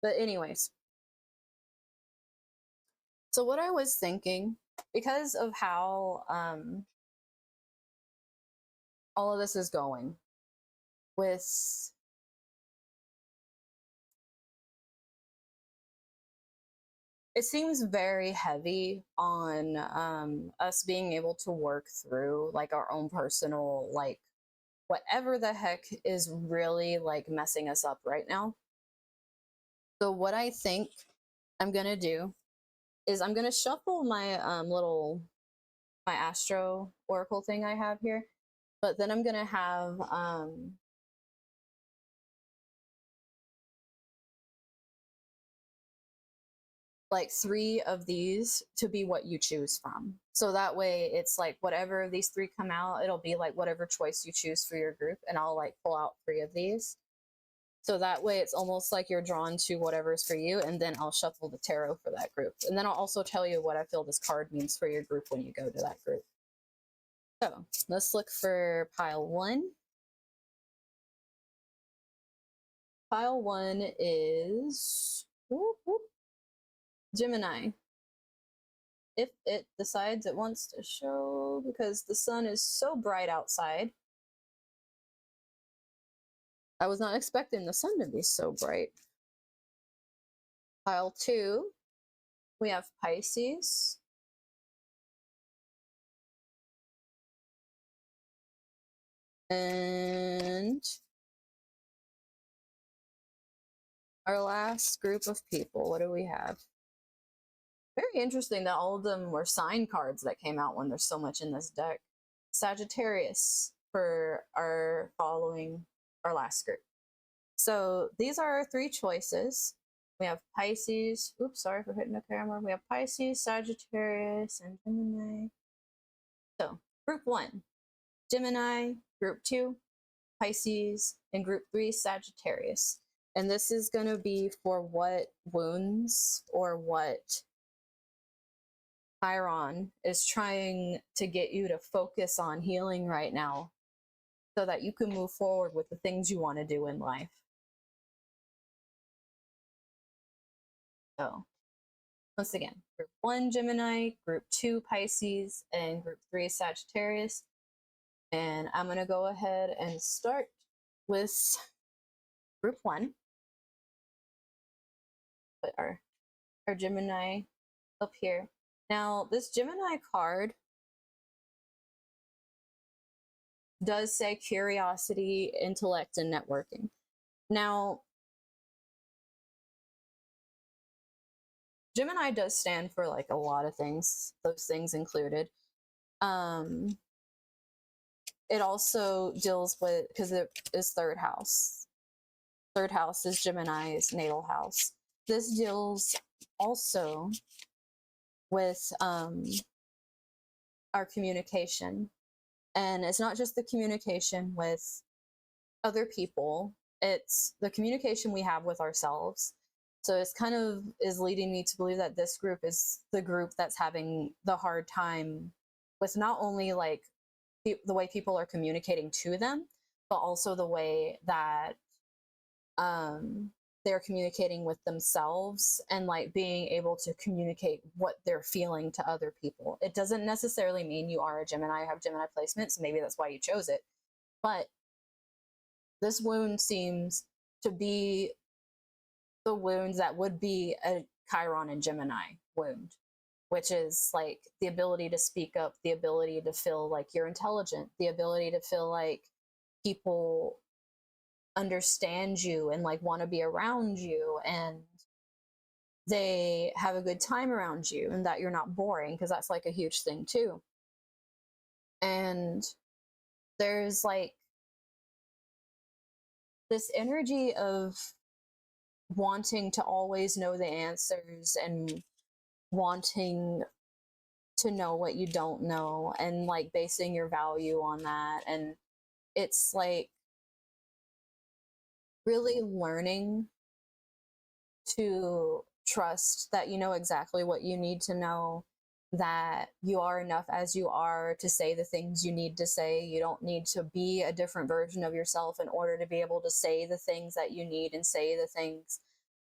But anyways, so what I was thinking, because of how all of this is going with it seems very heavy on us being able to work through like our own personal, like whatever the heck is really like messing us up right now. So what I think I'm gonna do is I'm gonna shuffle my my astro oracle thing I have here, but then I'm gonna have like 3 of these to be what you choose from. So that way it's like whatever these 3 come out, it'll be like whatever choice you choose for your group, and I'll like pull out 3 of these. So that way it's almost like you're drawn to whatever's for you, and then I'll shuffle the tarot for that group. And then I'll also tell you what I feel this card means for your group when you go to that group. So let's look for pile 1. Pile 1 is whoop, whoop, Gemini. If it decides it wants to show, because the sun is so bright outside. I was not expecting the sun to be so bright. Pile 2, we have Pisces. And our last group of people, what do we have? Very interesting that all of them were sign cards that came out when there's so much in this deck. Sagittarius for our last group. So these are our 3 choices. We have Pisces. Oops, sorry for hitting the camera. We have Pisces, Sagittarius, and Gemini. So group 1, Gemini. Group 2, Pisces. And group 3, Sagittarius. And this is going to be for what wounds or what Chiron is trying to get you to focus on healing right now so that you can move forward with the things you want to do in life. So once again, group 1, Gemini, group 2, Pisces, and group 3, Sagittarius. And I'm going to go ahead and start with group 1. Put our Gemini up here. Now, this Gemini card does say curiosity, intellect, and networking. Now, Gemini does stand for like a lot of things, those things included. It also deals with, because it is 3rd house. 3rd house is Gemini's natal house. This deals also with our communication. And it's not just the communication with other people, it's the communication we have with ourselves. So it's kind of is leading me to believe that this group is the group that's having the hard time with not only like the way people are communicating to them, but also the way that they're communicating with themselves and like being able to communicate what they're feeling to other people. It doesn't necessarily mean you are a Gemini, have Gemini placement, so maybe that's why you chose it. But this wound seems to be the wounds that would be a Chiron and Gemini wound, which is like the ability to speak up, the ability to feel like you're intelligent, the ability to feel like people understand you and like want to be around you and they have a good time around you and that you're not boring, because that's like a huge thing too. And there's like this energy of wanting to always know the answers and wanting to know what you don't know and like basing your value on that. And it's like really learning to trust that you know exactly what you need to know, that you are enough as you are to say the things you need to say. You don't need to be a different version of yourself in order to be able to say the things that you need and say the things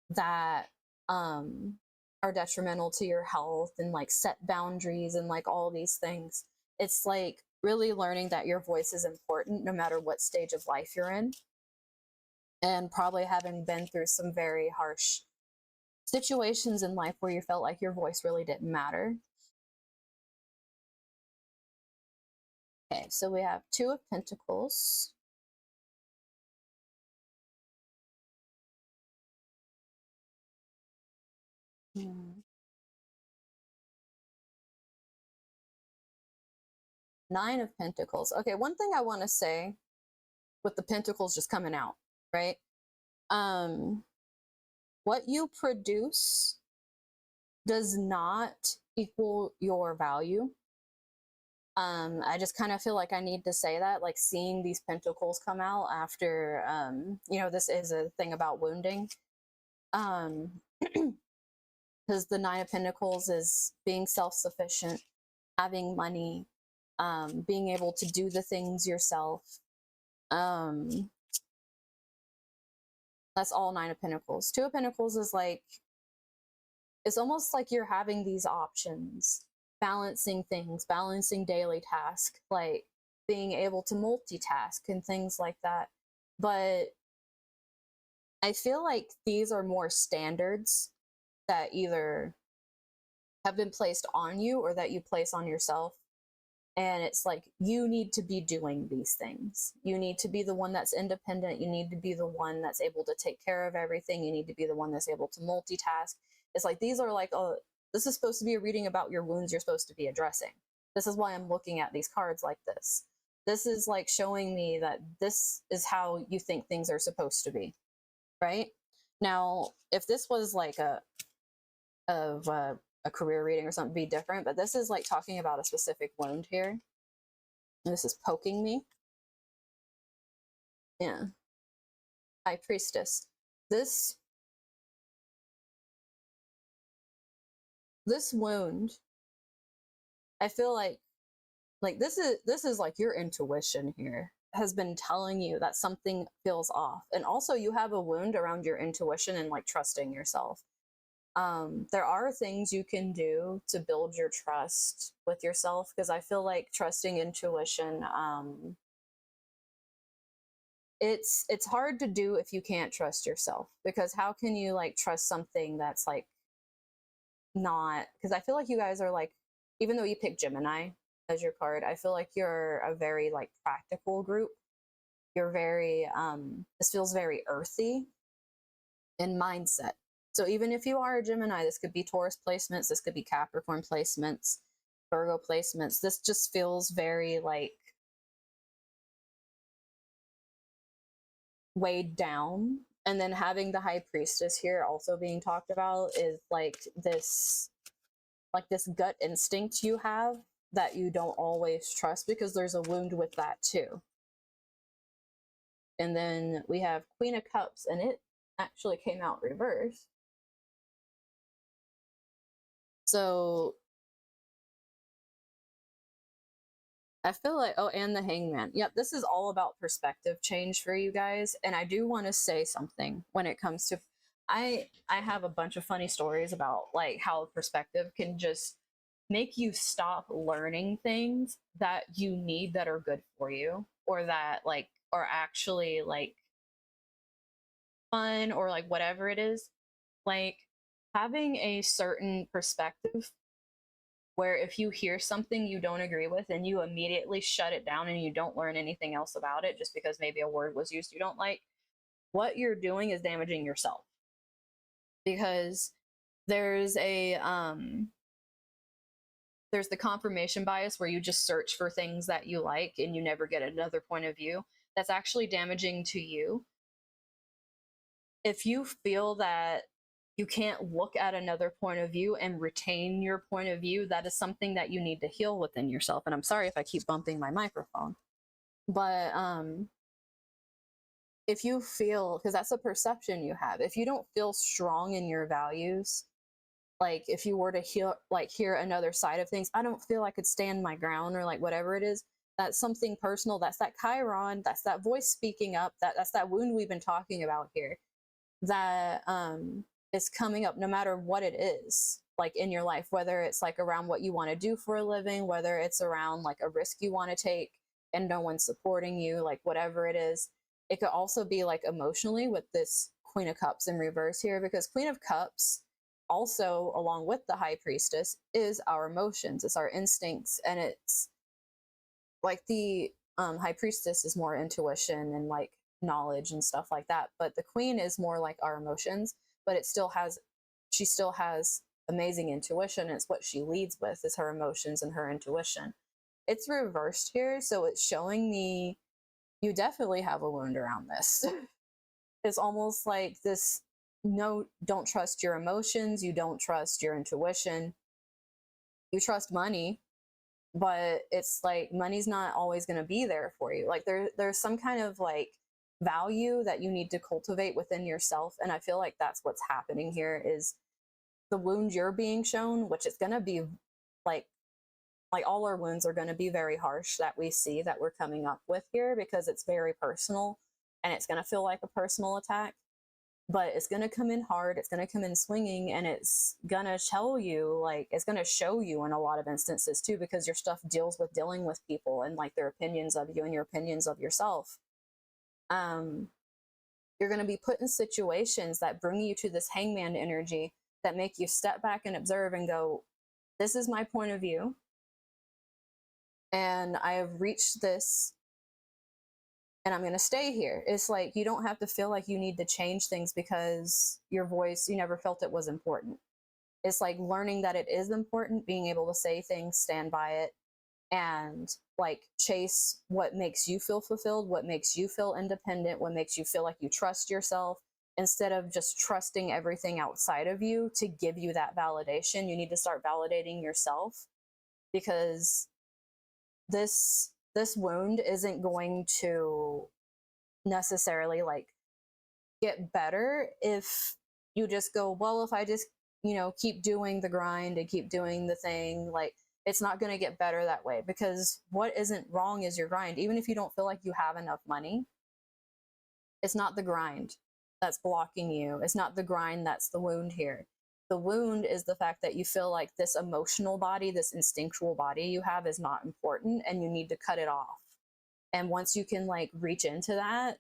that are detrimental to your health, and like set boundaries and like all these things. It's like really learning that your voice is important no matter what stage of life you're in, and probably having been through some very harsh situations in life where you felt like your voice really didn't matter. Okay, so we have Two of Pentacles. Nine of Pentacles. Okay, one thing I want to say with the Pentacles just coming out, right? What you produce does not equal your value. I just kind of feel like I need to say that, like seeing these pentacles come out after, this is a thing about wounding. Because the Nine of Pentacles is being self-sufficient, having money, being able to do the things yourself. That's all Nine of Pentacles. Two of Pentacles is like, it's almost like you're having these options, balancing things, balancing daily tasks, like being able to multitask and things like that. But I feel like these are more standards that either have been placed on you or that you place on yourself. And it's like, you need to be doing these things. You need to be the one that's independent. You need to be the one that's able to take care of everything. You need to be the one that's able to multitask. It's like, these are like, oh, this is supposed to be a reading about your wounds you're supposed to be addressing. This is why I'm looking at these cards like this. This is like showing me that this is how you think things are supposed to be, right? Now, if this was like a career reading or something, be different, but this is like talking about a specific wound here. And this is poking me. Yeah. High Priestess. This wound, I feel like this is like your intuition here has been telling you that something feels off. And also you have a wound around your intuition and like trusting yourself. There are things you can do to build your trust with yourself, because I feel like trusting intuition, it's hard to do if you can't trust yourself, because how can you like trust something that's like not, because I feel like you guys are like, even though you pick Gemini as your card, I feel like you're a very like practical group. You're very this feels very earthy in mindset. So even if you are a Gemini, this could be Taurus placements, this could be Capricorn placements, Virgo placements. This just feels very like weighed down. And then having the High Priestess here also being talked about is like this gut instinct you have that you don't always trust, because there's a wound with that too. And then we have Queen of Cups, and it actually came out reversed. So I feel like, oh, and the Hangman. Yep, this is all about perspective change for you guys. And I do want to say something when it comes to, I have a bunch of funny stories about like how perspective can just make you stop learning things that you need that are good for you, or that like are actually like fun, or like whatever it is. Like having a certain perspective where if you hear something you don't agree with and you immediately shut it down and you don't learn anything else about it just because maybe a word was used you don't like, what you're doing is damaging yourself. Because there's there's the confirmation bias where you just search for things that you like and you never get another point of view. That's actually damaging to you. If you feel that you can't look at another point of view and retain your point of view, that is something that you need to heal within yourself. And I'm sorry if I keep bumping my microphone. But if you feel, because that's a perception you have, if you don't feel strong in your values, like if you were to hear another side of things, I don't feel I could stand my ground, or like whatever it is, that's something personal. That's that Chiron, that's that voice speaking up, that's that wound we've been talking about here. That is coming up no matter what it is, like in your life, whether it's like around what you want to do for a living, whether it's around like a risk you want to take and no one's supporting you, like whatever it is. It could also be like emotionally with this Queen of Cups in reverse here, because Queen of Cups also, along with the High Priestess, is our emotions, it's our instincts, and it's like the High Priestess is more intuition and like knowledge and stuff like that, but the Queen is more like our emotions, but she still has amazing intuition. It's what she leads with, is her emotions and her intuition. It's reversed here, so it's showing me you definitely have a wound around this. It's almost like this, no, don't trust your emotions, you don't trust your intuition, you trust money, but it's like money's not always going to be there for you. Like there's some kind of like value that you need to cultivate within yourself, and I feel like that's what's happening here, is the wound you're being shown, which is going to be like all our wounds are going to be very harsh, that we see that we're coming up with here, because it's very personal and it's going to feel like a personal attack, but it's going to come in hard, it's going to come in swinging, and it's going to tell you, like, it's going to show you in a lot of instances too, because your stuff deals with dealing with people and like their opinions of you and your opinions of yourself. You're going to be put in situations that bring you to this hangman energy, that make you step back and observe and go, this is my point of view, and I have reached this, and I'm going to stay here. It's like, you don't have to feel like you need to change things because your voice, you never felt it was important. It's like learning that it is important, being able to say things, stand by it, and like chase what makes you feel fulfilled, what makes you feel independent, what makes you feel like you trust yourself, instead of just trusting everything outside of you to give you that validation. You need to start validating yourself, because this wound isn't going to necessarily like get better if you just go, well, if I just, keep doing the grind and keep doing the thing, like it's not going to get better that way, because what isn't wrong is your grind. Even if you don't feel like you have enough money, it's not the grind that's blocking you. It's not the grind that's the wound here. The wound is the fact that you feel like this emotional body, this instinctual body you have, is not important and you need to cut it off. And once you can like reach into that,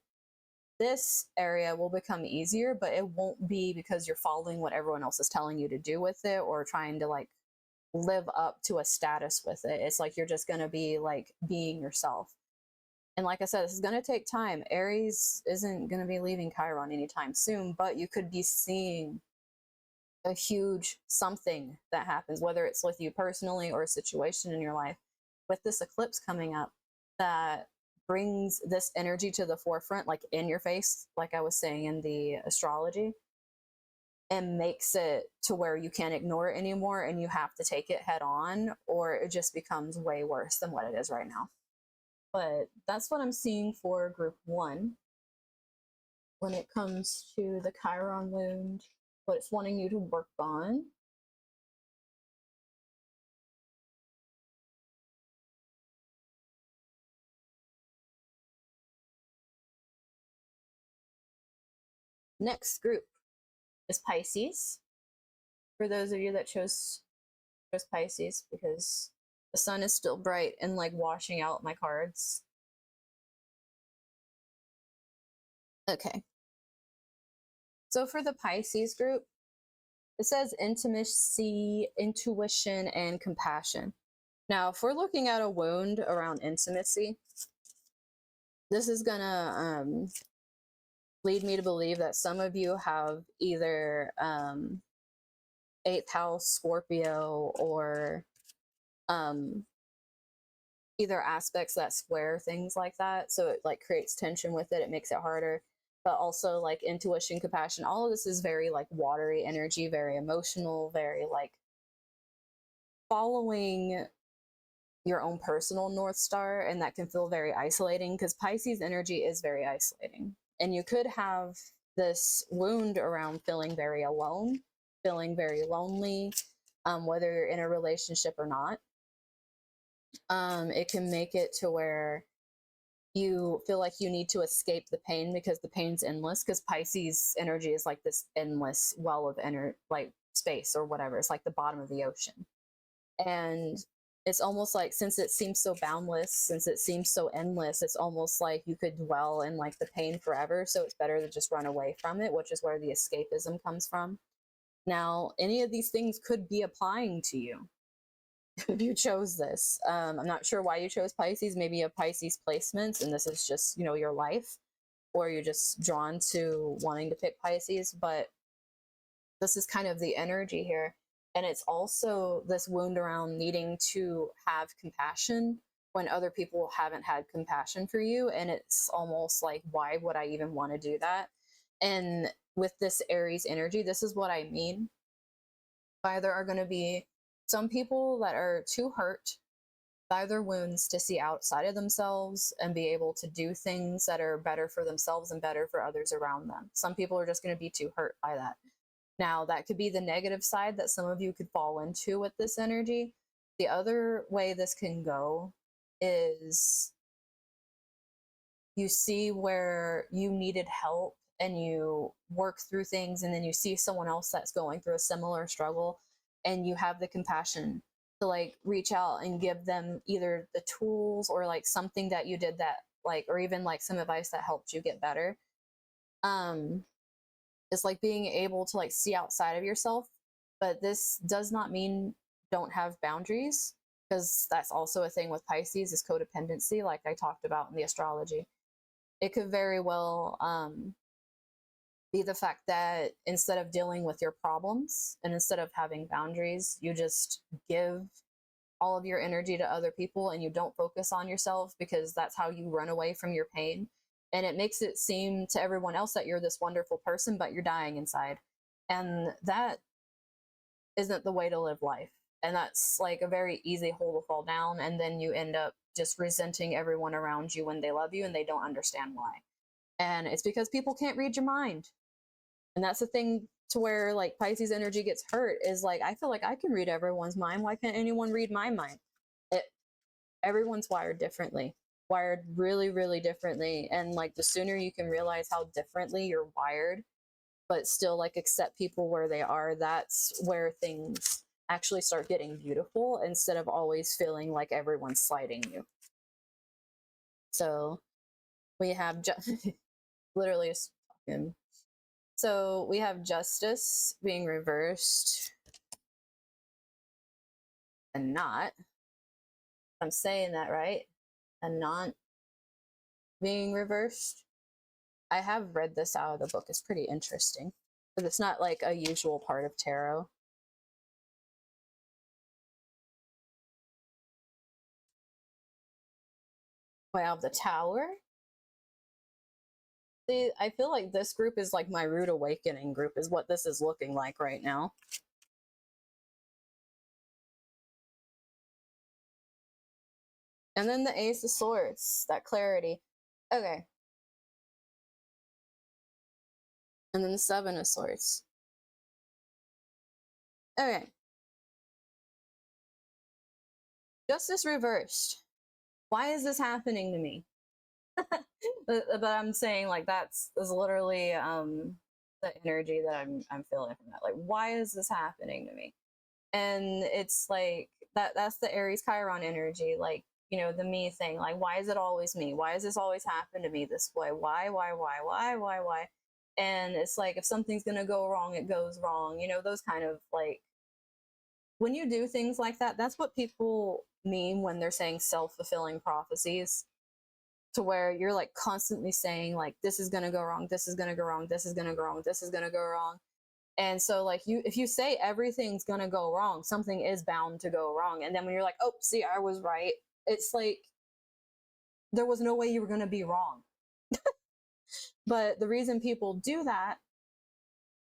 this area will become easier, but it won't be because you're following what everyone else is telling you to do with it, or trying to like live up to a status with it. It's like you're just going to be like being yourself. And like I said, this is going to take time. Aries isn't going to be leaving Chiron anytime soon, but you could be seeing a huge something that happens, whether it's with you personally or a situation in your life, with this eclipse coming up, that brings this energy to the forefront, like in your face, like I was saying in the astrology, and makes it to where you can't ignore it anymore and you have to take it head on, or it just becomes way worse than what it is right now. But that's what I'm seeing for group 1 when it comes to the Chiron wound, what it's wanting you to work on. Next group is Pisces. For those of you that chose Pisces, because the sun is still bright and like washing out my cards. Okay. So for the Pisces group, it says intimacy, intuition, and compassion. Now, if we're looking at a wound around intimacy, this is gonna lead me to believe that some of you have either 8th house Scorpio, or either aspects that square things like that. So it like creates tension with it. It makes it harder. But also like intuition, compassion, all of this is very like watery energy, very emotional, very like following your own personal North Star. And that can feel very isolating, because Pisces energy is very isolating. And you could have this wound around feeling very alone, feeling very lonely, whether you're in a relationship or not. It can make it to where you feel like you need to escape the pain because the pain's endless, because Pisces energy is like this endless well of like space or whatever. It's like the bottom of the ocean. And it's almost like, since it seems so boundless, since it seems so endless, it's almost like you could dwell in like the pain forever. So it's better to just run away from it, which is where the escapism comes from. Now, any of these things could be applying to you if you chose this. I'm not sure why you chose Pisces. Maybe you have Pisces placements and this is just, your life, or you're just drawn to wanting to pick Pisces, but this is kind of the energy here. And it's also this wound around needing to have compassion when other people haven't had compassion for you. And it's almost like, why would I even want to do that? And with this Aries energy, this is what I mean by there are going to be some people that are too hurt by their wounds to see outside of themselves and be able to do things that are better for themselves and better for others around them. Some people are just going to be too hurt by that. Now, that could be the negative side that some of you could fall into with this energy. The other way this can go is you see where you needed help and you work through things, and then you see someone else that's going through a similar struggle, and you have the compassion to like reach out and give them either the tools or like something that you did that like, or even like some advice that helped you get better. It's like being able to like see outside of yourself. But this does not mean don't have boundaries, because that's also a thing with Pisces, is codependency, like I talked about in the astrology. It could very well be the fact that instead of dealing with your problems and instead of having boundaries, you just give all of your energy to other people and you don't focus on yourself, because that's how you run away from your pain. And it makes it seem to everyone else that you're this wonderful person, but you're dying inside. And that isn't the way to live life. And that's like a very easy hole to fall down. And then you end up just resenting everyone around you when they love you and they don't understand why. And it's because people can't read your mind. And that's the thing to where like Pisces energy gets hurt, is like, I feel like I can read everyone's mind. Why can't anyone read my mind? Everyone's wired differently, wired really, really differently. And like the sooner you can realize how differently you're wired, but still like accept people where they are, that's where things actually start getting beautiful, instead of always feeling like everyone's slighting you. So we have literally just talking. So we have justice being reversed and not. I'm saying that right? And not being reversed. I have read this out of the book. It's pretty interesting, but it's not like a usual part of tarot. We have the Tower. See, I feel like this group is like my Rude Awakening group, is what this is looking like right now. And then the Ace of Swords, that clarity. Okay. And then the Seven of Swords. Okay. Justice reversed. Why is this happening to me? but I'm saying like that's literally the energy that I'm feeling from that. Like, why is this happening to me? And it's like that's the Aries Chiron energy, like, the me thing. Like, why is it always me? Why does this always happen to me this way? Why? And it's like, if something's gonna go wrong, it goes wrong. Those kind of like, when you do things like that, that's what people mean when they're saying self-fulfilling prophecies, to where you're like constantly saying like, this is gonna go wrong, this is gonna go wrong, this is gonna go wrong, this is gonna go wrong. And so like, if you say everything's gonna go wrong, something is bound to go wrong. And then when you're like, oh, see, I was right, it's like, there was no way you were gonna be wrong. But the reason people do that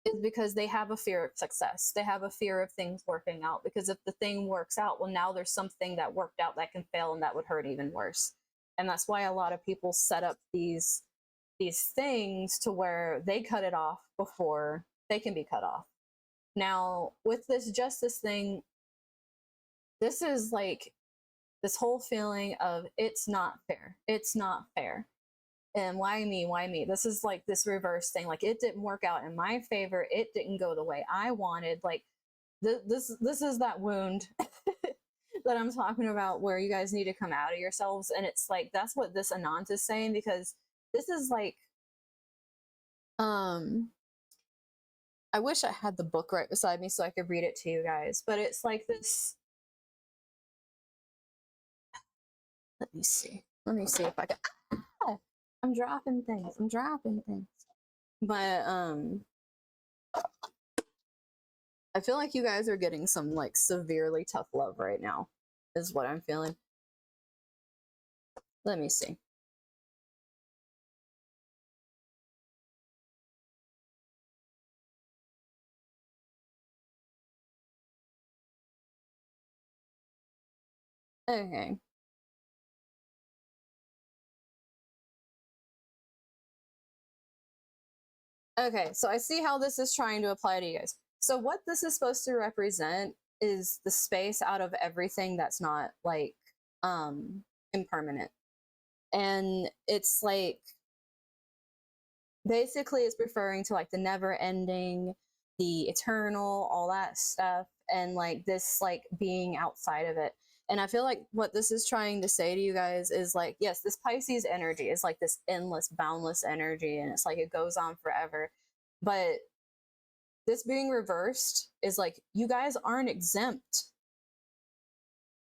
is because they have a fear of success. They have a fear of things working out, because if the thing works out, well, now there's something that worked out that can fail and that would hurt even worse. And that's why a lot of people set up these things to where they cut it off before they can be cut off. Now, with this justice thing, this is like This whole feeling of it's not fair. It's not fair. And why me? Why me? This is like this reverse thing. Like it didn't work out in my favor. It didn't go the way I wanted. Like this is that wound that I'm talking about where you guys need to come out of yourselves. And it's like that's what this Anant is saying, because this is like I wish I had the book right beside me so I could read it to you guys, but it's like this. Let me see. Let me see if I can. Ah, I'm dropping things. I'm dropping things. But I feel like you guys are getting some like severely tough love right now, is what I'm feeling. Let me see. Okay. Okay, so I see how this is trying to apply to you guys. So what this is supposed to represent is the space out of everything that's not like impermanent. And it's like basically it's referring to like the never ending, the eternal, all that stuff, and like this like being outside of it. And I feel like what this is trying to say to you guys is like, yes, this Pisces energy is like this endless, boundless energy, and it's like it goes on forever. But this being reversed is like you guys aren't exempt.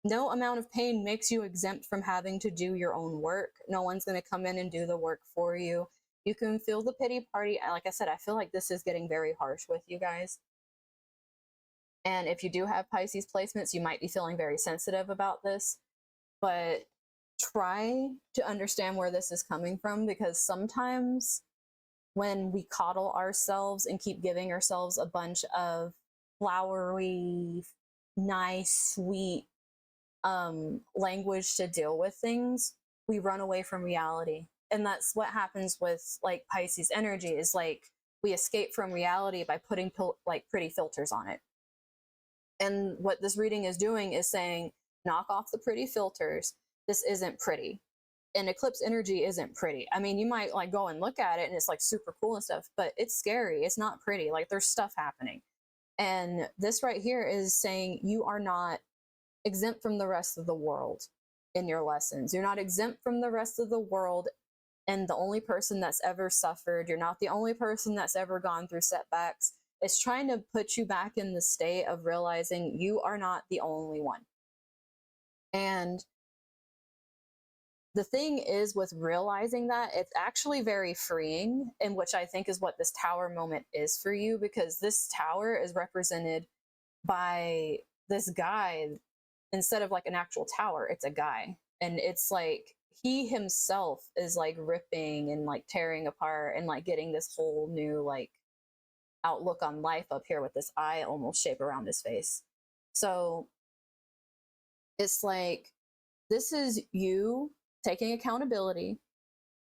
No amount of pain makes you exempt from having to do your own work. No one's going to come in and do the work for you. You can feel the pity party. Like I said, I feel like this is getting very harsh with you guys. And if you do have Pisces placements, you might be feeling very sensitive about this. But try to understand where this is coming from, because sometimes when we coddle ourselves and keep giving ourselves a bunch of flowery, nice, sweet language to deal with things, we run away from reality. And that's what happens with like Pisces energy, is like we escape from reality by putting like pretty filters on it. And what this reading is doing is saying, knock off the pretty filters. This isn't pretty. And eclipse energy isn't pretty. I mean, you might like go and look at it and it's like super cool and stuff, but it's scary. It's not pretty. Like there's stuff happening. And this right here is saying you are not exempt from the rest of the world in your lessons. You're not exempt from the rest of the world. And the only person that's ever suffered, you're not the only person that's ever gone through setbacks. It's trying to put you back in the state of realizing you are not the only one. And the thing is with realizing that, it's actually very freeing, and which I think is what this tower moment is for you, because this tower is represented by this guy. Instead of like an actual tower, it's a guy. And it's like he himself is like ripping and like tearing apart and like getting this whole new like outlook on life up here with this eye almost shape around his face. So it's like this is you taking accountability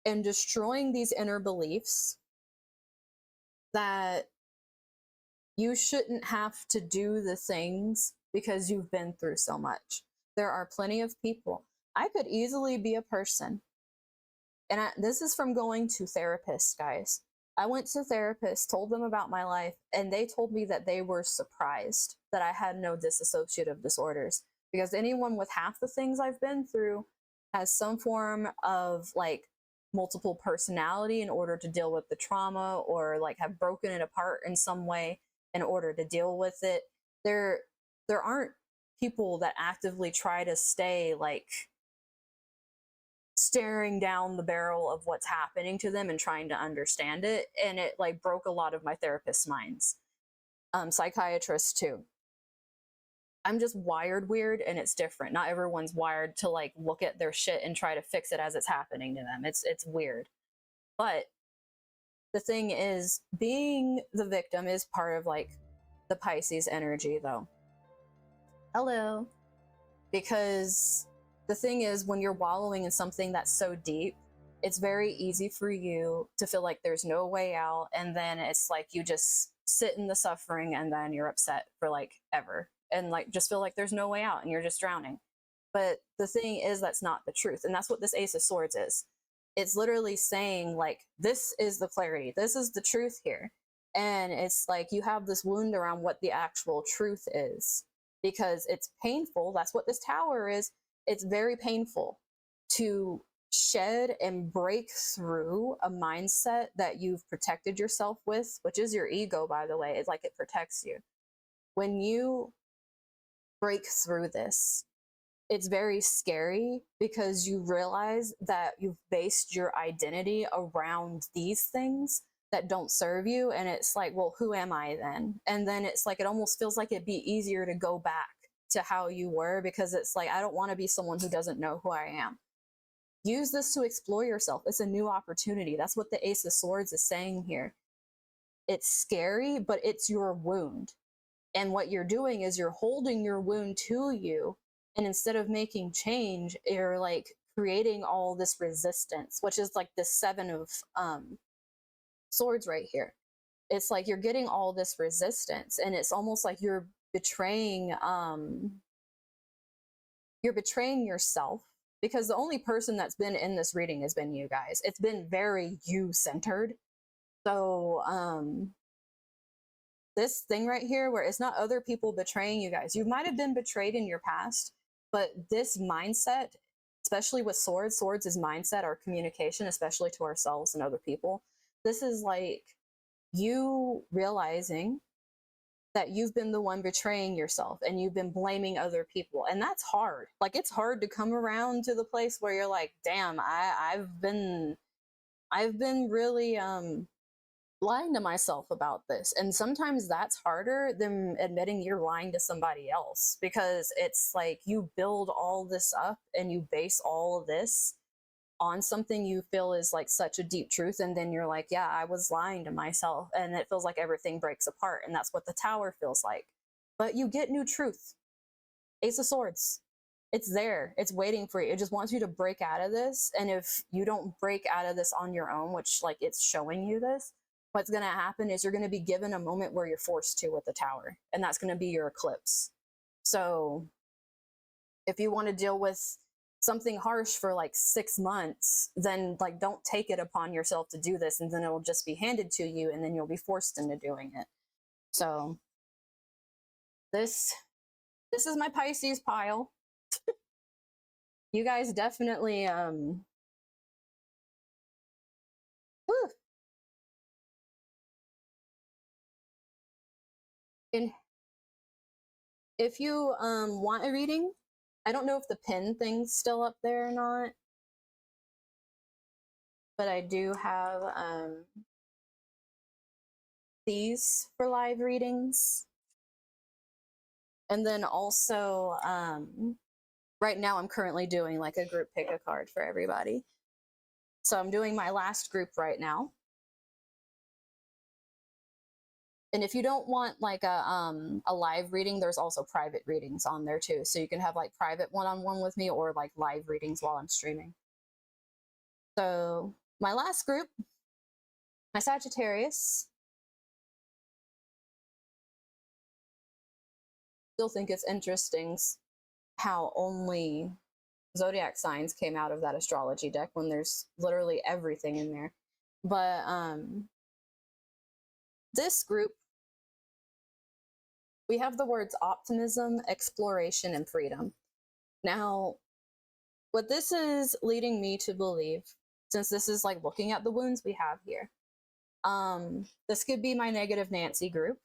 and destroying these inner beliefs that you shouldn't have to do the things because you've been through so much. There are plenty of people. I could easily be a person, and this is from going to therapists, guys. I went to therapists, told them about my life, and they told me that they were surprised that I had no dissociative disorders, because anyone with half the things I've been through has some form of like multiple personality in order to deal with the trauma, or like have broken it apart in some way in order to deal with it. There aren't people that actively try to stay like staring down the barrel of what's happening to them and trying to understand it. And it like broke a lot of my therapist's minds. Psychiatrists too. I'm just wired weird, and it's different. Not everyone's wired to like look at their shit and try to fix it as it's happening to them. It's weird. But the thing is, being the victim is part of like the Pisces energy though. Hello. Because the thing is, when you're wallowing in something that's so deep, it's very easy for you to feel like there's no way out, and then it's like you just sit in the suffering, and then you're upset for like ever, and like just feel like there's no way out and you're just drowning. But the thing is, that's not the truth. And that's what this Ace of Swords is. It's literally saying, like, this is the clarity, this is the truth here. And it's like you have this wound around what the actual truth is, because it's painful. That's what this Tower is. It's very painful to shed and break through a mindset that you've protected yourself with, which is your ego, by the way. It's like it protects you. When you break through this, it's very scary because you realize that you've based your identity around these things that don't serve you. And it's like, well, who am I then? And then it's like, it almost feels like it'd be easier to go back to how you were, because it's like, I don't want to be someone who doesn't know who I am. Use this to explore yourself. It's a new opportunity. That's what the Ace of Swords is saying here. It's scary, but it's your wound. And what you're doing is you're holding your wound to you. And instead of making change, you're like creating all this resistance, which is like the Seven of Swords right here. It's like you're getting all this resistance, and it's almost like you're betraying yourself, because the only person that's been in this reading has been you guys. It's been very you-centered. So this thing right here, where it's not other people betraying you guys. You might have been betrayed in your past, but this mindset, especially with swords is mindset, our communication, especially to ourselves and other people. This is like you realizing that you've been the one betraying yourself, and you've been blaming other people. And that's hard. Like, it's hard to come around to the place where you're like, damn, I've been really lying to myself about this. And sometimes that's harder than admitting you're lying to somebody else, because it's like you build all this up and you base all of this on something you feel is like such a deep truth, and then you're like, yeah, I was lying to myself, and it feels like everything breaks apart. And that's what the Tower feels like. But you get new truth. Ace of Swords, it's there, it's waiting for you. It just wants you to break out of this. And if you don't break out of this on your own, which, like, it's showing you this, what's going to happen is you're going to be given a moment where you're forced to with the Tower, and that's going to be your eclipse. So if you want to deal with something harsh for like 6 months, then like don't take it upon yourself to do this, and then it'll just be handed to you, and then you'll be forced into doing it. So this is my Pisces pile. You guys definitely whew. And if you want a reading, I don't know if the pin thing's still up there or not, but I do have these for live readings. And then also right now I'm currently doing like a group pick a card for everybody. So I'm doing my last group right now. And if you don't want like a live reading, there's also private readings on there too. So you can have like private one-on-one with me, or like live readings while I'm streaming. So my last group, my Sagittarius. Still think it's interesting how only zodiac signs came out of that astrology deck when there's literally everything in there. But this group, we have the words optimism, exploration, and freedom. Now, what this is leading me to believe, since this is like looking at the wounds we have here, this could be my negative Nancy group.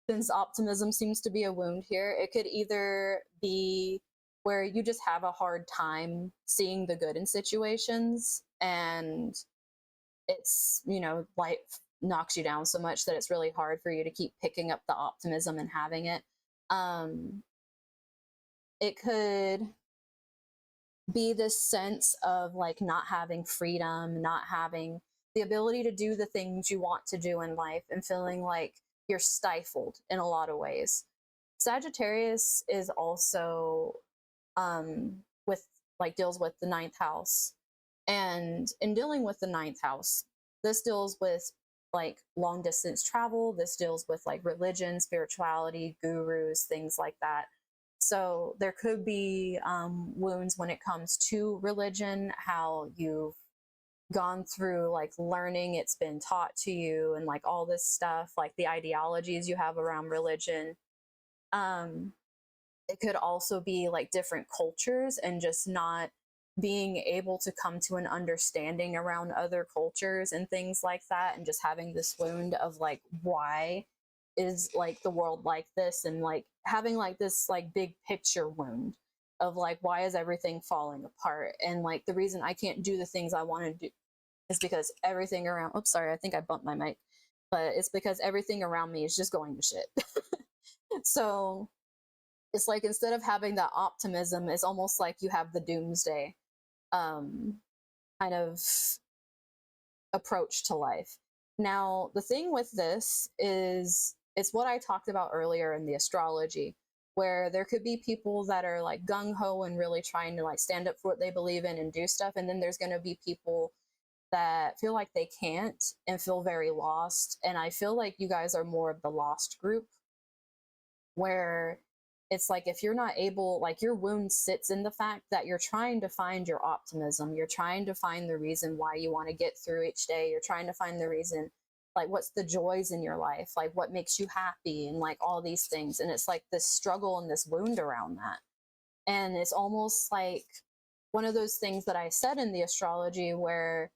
Since optimism seems to be a wound here, it could either be where you just have a hard time seeing the good in situations, and it's, you know, life knocks you down so much that it's really hard for you to keep picking up the optimism and having it. It could be this sense of like not having freedom, not having the ability to do the things you want to do in life, and feeling like you're stifled in a lot of ways. Sagittarius is also with like deals with the 9th house, and in dealing with the 9th house, this deals with like long distance travel. This deals with like religion, spirituality, gurus, things like that. So there could be wounds when it comes to religion, how you've gone through like learning, it's been taught to you, and like all this stuff, like the ideologies you have around religion. um it could also be like different cultures and just not being able to come to an understanding around other cultures and things like that, and just having this wound of like, why is like the world like this, and like having like this like big picture wound of like, why is everything falling apart, and like the reason I can't do the things I want to do is because everything around, oops, sorry, I think I bumped my mic, but it's because everything around me is just going to shit. So it's like, instead of having that optimism, it's almost like you have the doomsday um kind of approach to life. Now the thing with this is, it's what I talked about earlier in the astrology, where there could be people that are like gung-ho and really trying to like stand up for what they believe in and do stuff, and then there's going to be people that feel like they can't and feel very lost. And I feel like you guys are more of the lost group, where it's like, if you're not able, like your wound sits in the fact that you're trying to find your optimism, you're trying to find the reason why you want to get through each day, you're trying to find the reason, like what's the joys in your life, like what makes you happy, and like all these things. And it's like this struggle and this wound around that. And it's almost like one of those things that I said in the astrology, where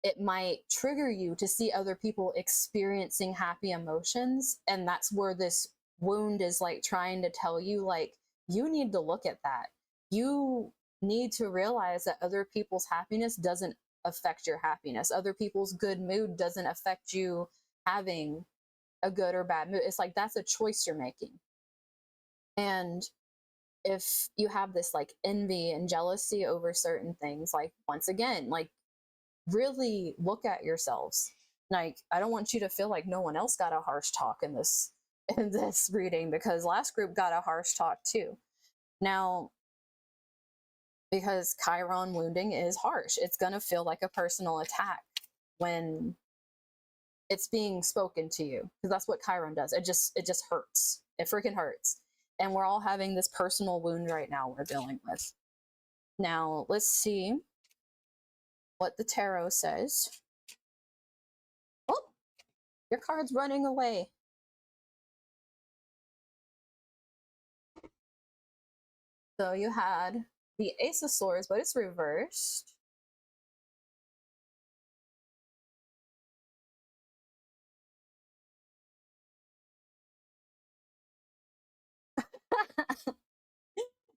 it might trigger you to see other people experiencing happy emotions, and that's where this wound is like trying to tell you, like, you need to look at that. You need to realize that other people's happiness doesn't affect your happiness. Other people's good mood doesn't affect you having a good or bad mood. It's like, that's a choice you're making. And if you have this like envy and jealousy over certain things, like, once again, like, really look at yourselves. Like, I don't want you to feel like no one else got a harsh talk in this reading, because last group got a harsh talk too. Now, because Chiron wounding is harsh, it's going to feel like a personal attack when it's being spoken to you, because that's what Chiron does. It just hurts. It freaking hurts. And we're all having this personal wound right now we're dealing with. Now, let's see what the tarot says. Oh, your card's running away. So you had the Ace of Swords, but it's reversed.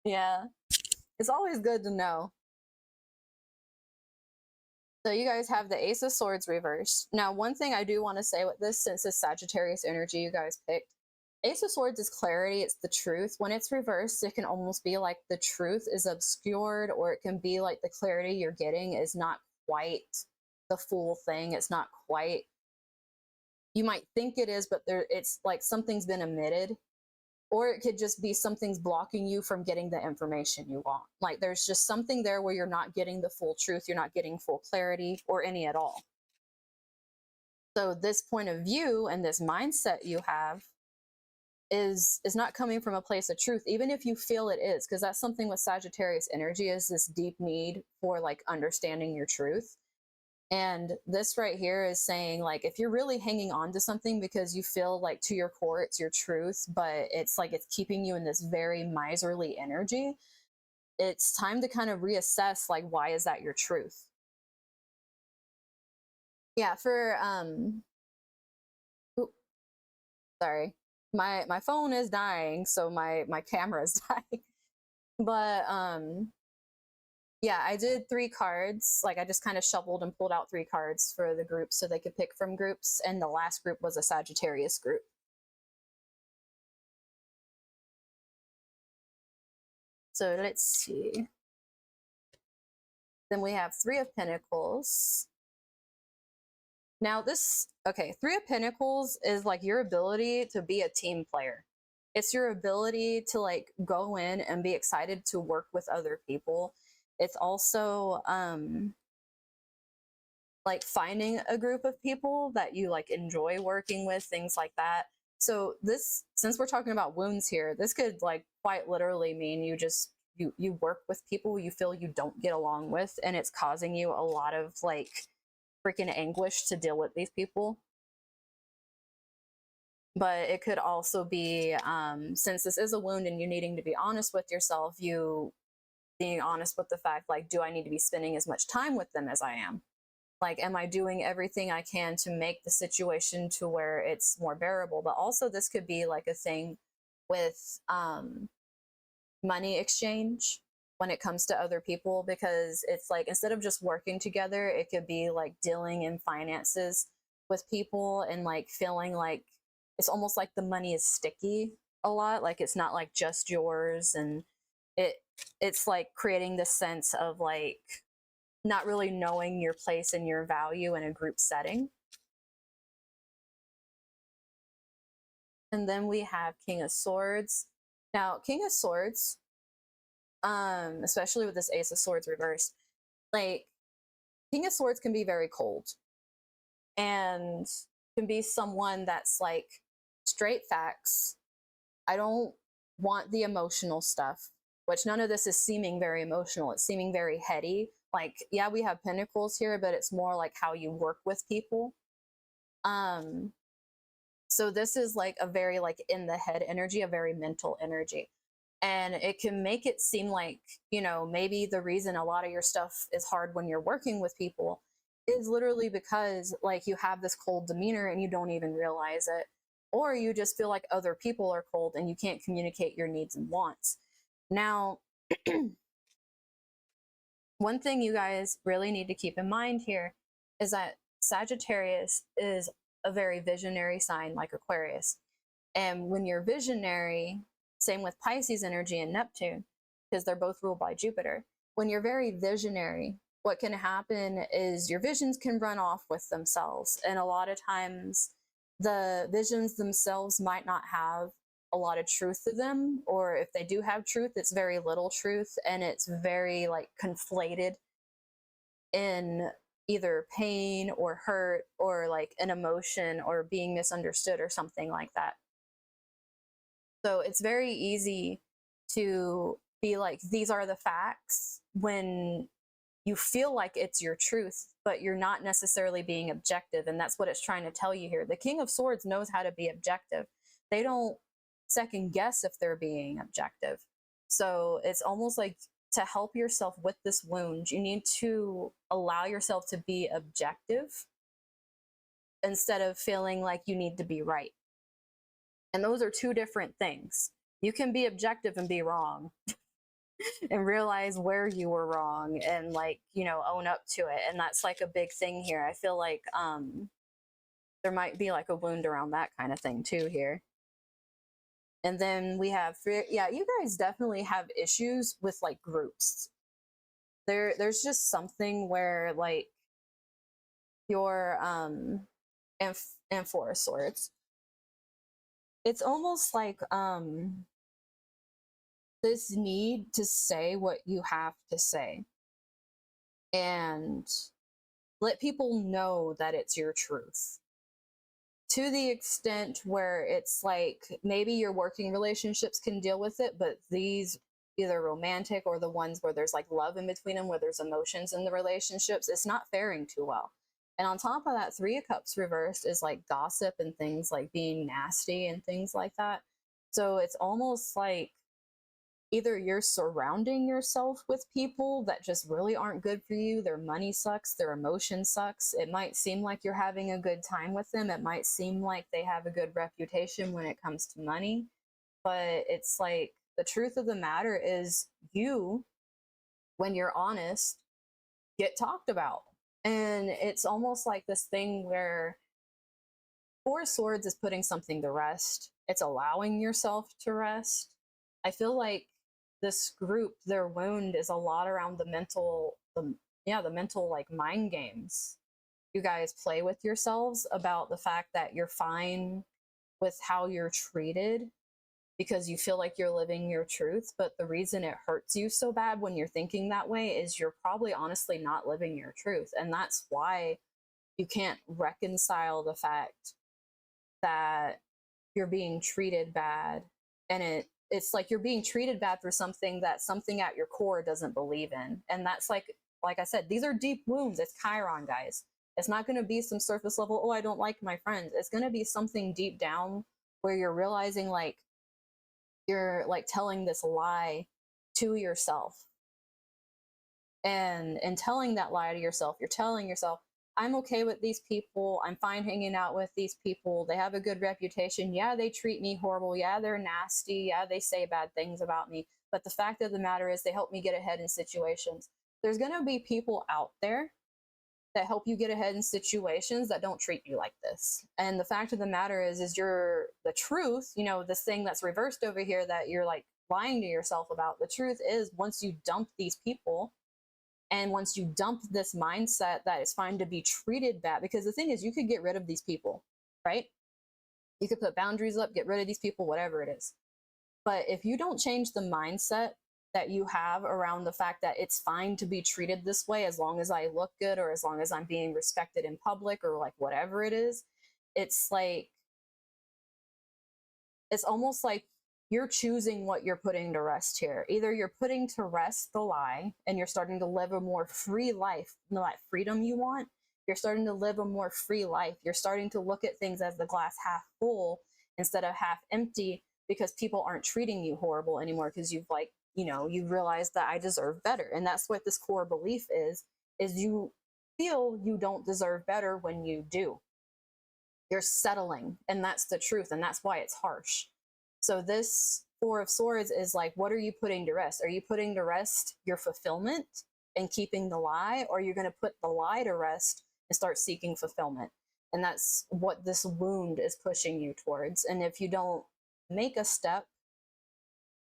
Yeah, it's always good to know. So you guys have the Ace of Swords reversed. Now, one thing I do want to say with this, since it's Sagittarius energy you guys picked, Ace of Swords is clarity, it's the truth. When it's reversed, it can almost be like the truth is obscured, or it can be like the clarity you're getting is not quite the full thing. It's not quite, you might think it is, but it's like something's been omitted. Or it could just be something's blocking you from getting the information you want. Like, there's just something there where you're not getting the full truth, you're not getting full clarity, or any at all. So this point of view and this mindset you have is not coming from a place of truth, even if you feel it is, because that's something with Sagittarius energy, is this deep need for like understanding your truth. And this right here is saying, like, if you're really hanging on to something because you feel like to your core it's your truth, but it's like it's keeping you in this very miserly energy, it's time to kind of reassess, like, why is that your truth? Yeah, for oops, sorry. My phone is dying, so my camera is dying. But yeah, I did 3 cards. Like, I just kind of shuffled and pulled out 3 cards for the group so they could pick from groups, and the last group was a Sagittarius group. So let's see. Then we have 3 of Pentacles. Now this, okay, 3 of Pentacles is like your ability to be a team player. It's your ability to like go in and be excited to work with other people. It's also like finding a group of people that you like enjoy working with, things like that. So this, since we're talking about wounds here, this could like quite literally mean you work with people you feel you don't get along with, and it's causing you a lot of like freaking anguish to deal with these people. But it could also be, since this is a wound and you needing to be honest with yourself, you being honest with the fact, like, do I need to be spending as much time with them as I am? Like, am I doing everything I can to make the situation to where it's more bearable? But also this could be like a thing with money exchange when it comes to other people, because it's like, instead of just working together, it could be like dealing in finances with people and like feeling like it's almost like the money is sticky a lot, like it's not like just yours, and it it's like creating this sense of like not really knowing your place and your value in a group setting. And then we have King of Swords. Now, King of Swords, especially with this Ace of Swords reversed, like King of Swords can be very cold and can be someone that's like straight facts. I don't want the emotional stuff, which none of this is seeming very emotional. It's seeming very heady. Like, yeah, we have pentacles here, but it's more like how you work with people. So this is like a very like in the head energy, a very mental energy. And it can make it seem like, you know, maybe the reason a lot of your stuff is hard when you're working with people is literally because like you have this cold demeanor and you don't even realize it. Or you just feel like other people are cold and you can't communicate your needs and wants. Now, one thing you guys really need to keep in mind here is that Sagittarius is a very visionary sign like Aquarius. And when you're visionary, same with Pisces energy and Neptune, because they're both ruled by Jupiter. When you're very visionary, what can happen is your visions can run off with themselves. And a lot of times the visions themselves might not have a lot of truth to them, or if they do have truth, it's very little truth, and it's very like conflated in either pain or hurt or like an emotion or being misunderstood or something like that. So it's very easy to be like, these are the facts, when you feel like it's your truth, but you're not necessarily being objective. And that's what it's trying to tell you here. The King of Swords knows how to be objective. They don't second guess if they're being objective. So it's almost like, to help yourself with this wound, you need to allow yourself to be objective instead of feeling like you need to be right. And those are two different things. You can be objective and be wrong and realize where you were wrong and like, you know, own up to it. And that's like a big thing here. I feel like there might be like a wound around that kind of thing too here. And then we have, yeah, you guys definitely have issues with like groups. There's just something where like your and Four of Swords, it's almost like this need to say what you have to say and let people know that it's your truth, to the extent where it's like maybe your working relationships can deal with it, but these, either romantic or the ones where there's like love in between them, where there's emotions in the relationships, it's not faring too well. And on top of that, Three of Cups reversed is like gossip and things like being nasty and things like that. So it's almost like either you're surrounding yourself with people that just really aren't good for you. Their money sucks, their emotion sucks. It might seem like you're having a good time with them. It might seem like they have a good reputation when it comes to money. But it's like, the truth of the matter is, you, when you're honest, get talked about. And it's almost like this thing where Four Swords is putting something to rest. It's allowing yourself to rest. I feel like this group, their wound is a lot around the mental, the mental like mind games you guys play with yourselves about the fact that you're fine with how you're treated because you feel like you're living your truth. But the reason it hurts you so bad when you're thinking that way is you're probably honestly not living your truth. And that's why you can't reconcile the fact that you're being treated bad, and it's like you're being treated bad for something that something at your core doesn't believe in. And that's like I said, these are deep wounds. It's Chiron, guys. It's not going to be some surface level, oh, I don't like my friends. It's going to be something deep down where you're realizing like you're like telling this lie to yourself. And telling that lie to yourself, you're telling yourself, I'm okay with these people. I'm fine hanging out with these people. They have a good reputation. Yeah, they treat me horrible. Yeah, they're nasty. Yeah, they say bad things about me. But the fact of the matter is, they help me get ahead in situations. There's going to be people out there that help you get ahead in situations that don't treat you like this. And the fact of the matter is you're the truth, you know, this thing that's reversed over here that you're like lying to yourself about. The truth is, once you dump these people, and once you dump this mindset that it's fine to be treated bad, because the thing is, you could get rid of these people, right? You could put boundaries up, get rid of these people, whatever it is. But if you don't change the mindset that you have around the fact that it's fine to be treated this way as long as I look good, or as long as I'm being respected in public, or like whatever it is, it's like, it's almost like you're choosing what you're putting to rest here. Either you're putting to rest the lie and you're starting to live a more free life, that freedom you want. You're starting to live a more free life. You're starting to look at things as the glass half full instead of half empty, because people aren't treating you horrible anymore, because you've like, you know, you realize that I deserve better. And that's what this core belief is you feel you don't deserve better when you do. You're settling, and that's the truth, and that's why it's harsh. So this Four of Swords is like, what are you putting to rest? Are you putting to rest your fulfillment and keeping the lie, or are you going to put the lie to rest and start seeking fulfillment? And that's what this wound is pushing you towards. And if you don't make a step,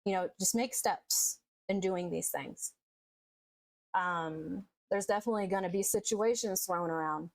you know, just make steps in doing these things. There's definitely going to be situations thrown around,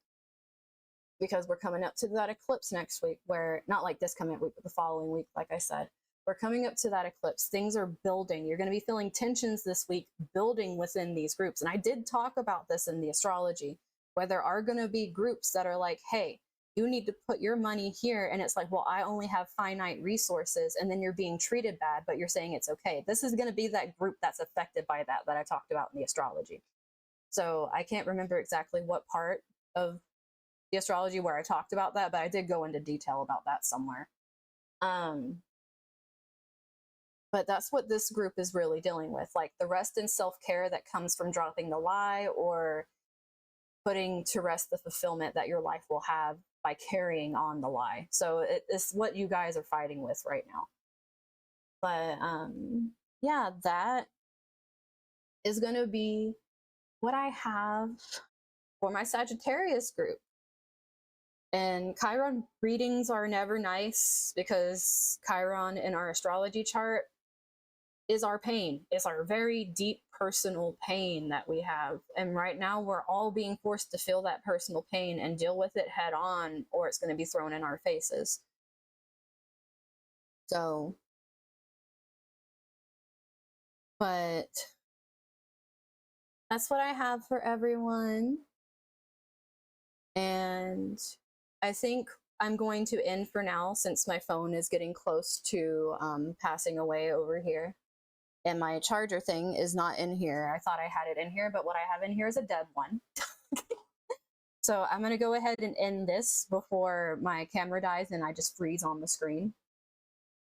because we're coming up to that eclipse next week, where not like this coming week, but the following week, like I said, we're coming up to that eclipse. Things are building. You're going to be feeling tensions this week building within these groups. And I did talk about this in the astrology, where there are going to be groups that are like, hey, you need to put your money here. And it's like, well, I only have finite resources. And then you're being treated bad, but you're saying it's okay. This is going to be that group that's affected by that I talked about in the astrology. So I can't remember exactly what part of the astrology where I talked about that, but I did go into detail about that somewhere. But that's what this group is really dealing with, like the rest and self-care that comes from dropping the lie, or putting to rest the fulfillment that your life will have by carrying on the lie. So it's what you guys are fighting with right now. But yeah, that is going to be what I have for my Sagittarius group. And Chiron readings are never nice, because Chiron in our astrology chart is our pain. It's our very deep personal pain that we have. And right now we're all being forced to feel that personal pain and deal with it head on, or it's going to be thrown in our faces. So, but that's what I have for everyone. And I think I'm going to end for now, since my phone is getting close to passing away over here. And my charger thing is not in here. I thought I had it in here, but what I have in here is a dead one. So I'm going to go ahead and end this before my camera dies and I just freeze on the screen.